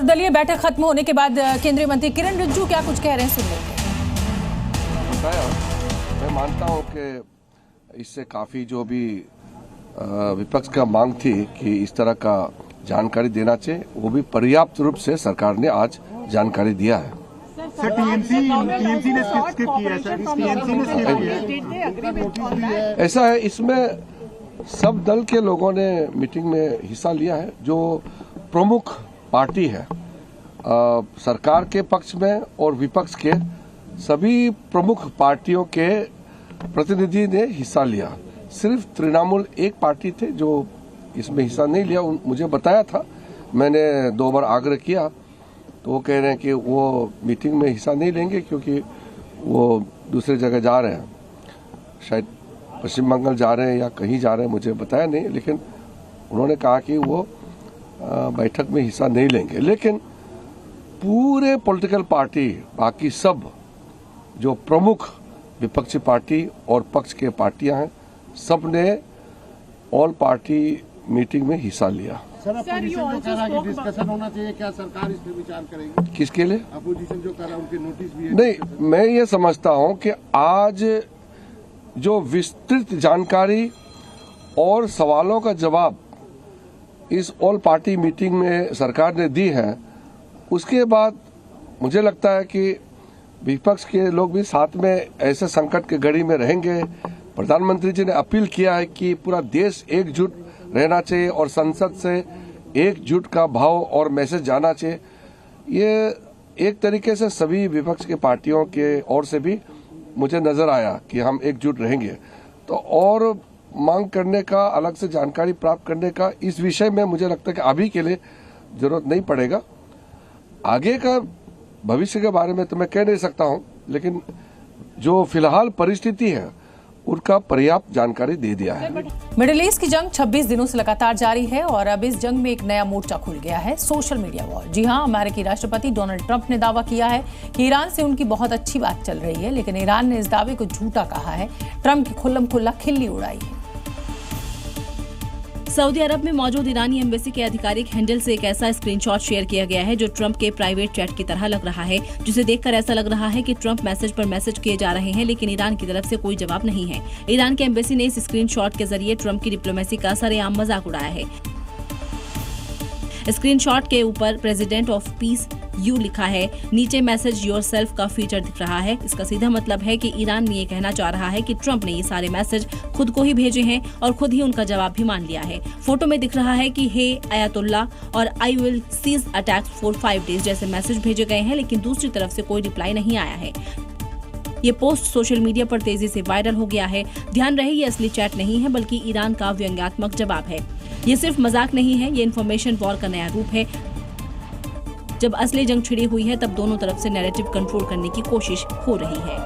सर्वदलीय बैठक खत्म होने के बाद केंद्रीय मंत्री किरण रिजिजू क्या कुछ कह रहे हैं, सुन लेते हैं। मैं मानता हूं कि इससे काफी जो भी विपक्ष का मांग थी कि इस तरह का जानकारी देना चाहिए, वो भी पर्याप्त रूप से सरकार ने आज जानकारी दिया है। सर, टीएमसी ने स्किप किया है, टीएमसी ने स्किप किया है। ऐसा है, इसमें सब दल के लोगों ने मीटिंग में हिस्सा लिया है। जो प्रमुख पार्टी है सरकार के पक्ष में और विपक्ष के सभी प्रमुख पार्टियों के प्रतिनिधि ने हिस्सा लिया। सिर्फ तृणमूल एक पार्टी थे जो इसमें हिस्सा नहीं लिया। मुझे बताया था, मैंने 2 बार आग्रह किया तो वो कह रहे हैं कि वो मीटिंग में हिस्सा नहीं लेंगे क्योंकि वो दूसरी जगह जा रहे हैं, शायद पश्चिम बंगाल जा रहे हैं या कहीं जा रहे हैं, मुझे बताया नहीं। लेकिन उन्होंने कहा कि वो बैठक में हिस्सा नहीं लेंगे। लेकिन पूरे पॉलिटिकल पार्टी, बाकी सब जो प्रमुख विपक्षी पार्टी और पक्ष के पार्टियां हैं, सब ने ऑल पार्टी मीटिंग में हिस्सा लिया। सर, अपोजिशन जो कह रहा है कि डिस्कशन होना चाहिए, क्या सरकार इस पर विचार करेगी? किसके लिए? अपोजिशन जो कह रहा है, उनके नोटिस भी है। नहीं, मैं ये समझता हूं कि आज जो विस्तृत जानकारी और सवालों का जवाब इस ऑल पार्टी मीटिंग में सरकार ने दी है, उसके बाद मुझे लगता है कि विपक्ष के लोग भी साथ में ऐसे संकट के घड़ी में रहेंगे। प्रधानमंत्री जी ने अपील किया है कि पूरा देश एकजुट रहना चाहिए और संसद से एकजुट का भाव और मैसेज जाना चाहिए। ये एक तरीके से सभी विपक्ष के पार्टियों के ओर से भी मुझे नजर आया कि हम एकजुट रहेंगे। तो और मांग करने का, अलग से जानकारी प्राप्त करने का इस विषय में मुझे लगता है कि अभी के लिए जरूरत नहीं पड़ेगा। आगे का भविष्य के बारे में तो मैं कह नहीं सकता हूं, लेकिन जो फिलहाल परिस्थिति है उनका पर्याप्त जानकारी दे दिया है। मिडिल ईस्ट की जंग 26 दिनों से लगातार जारी है और अब इस जंग में एक नया मोर्चा खुल गया है, सोशल मीडिया वॉर। जी हां, अमेरिकी राष्ट्रपति डोनाल्ड ट्रंप ने दावा किया है कि ईरान से उनकी बहुत अच्छी बात चल रही है, लेकिन ईरान ने इस दावे को झूठा कहा है। ट्रंप की खुल्लम खुल्ला खिल्ली उड़ाई है। सऊदी अरब में मौजूद ईरानी एम्बेसी के आधिकारिक हैंडल से एक ऐसा स्क्रीनशॉट शेयर किया गया है जो ट्रंप के प्राइवेट चैट की तरह लग रहा है, जिसे देखकर ऐसा लग रहा है कि ट्रंप मैसेज पर मैसेज किए जा रहे हैं, लेकिन ईरान की तरफ से कोई जवाब नहीं है। ईरान के एम्बेसी ने इस स्क्रीनशॉट के जरिए ट्रंप की डिप्लोमेसी का सरेआम मजाक उड़ाया है। स्क्रीनशॉट के ऊपर प्रेसिडेंट ऑफ पीस यू लिखा है, नीचे मैसेज योरसेल्फ का फीचर दिख रहा है। इसका सीधा मतलब है कि ईरान ये कहना चाह रहा है कि ट्रंप ने ये सारे मैसेज खुद को ही भेजे हैं और खुद ही उनका जवाब भी मान लिया है। फोटो में दिख रहा है कि हे अयातुल्ला और I will cease attacks for 5 days जैसे मैसेज भेजे गए हैं, लेकिन दूसरी तरफ से कोई रिप्लाई नहीं आया है। ये पोस्ट सोशल मीडिया पर तेजी से वायरल हो गया है। ध्यान रहे, ये असली चैट नहीं है बल्कि ईरान का व्यंग्यात्मक जवाब है। ये सिर्फ मजाक नहीं है, ये इन्फॉर्मेशन वॉर का नया रूप है। जब असली जंग छिड़ी हुई है तब दोनों तरफ से नैरेटिव कंट्रोल करने की कोशिश हो रही है।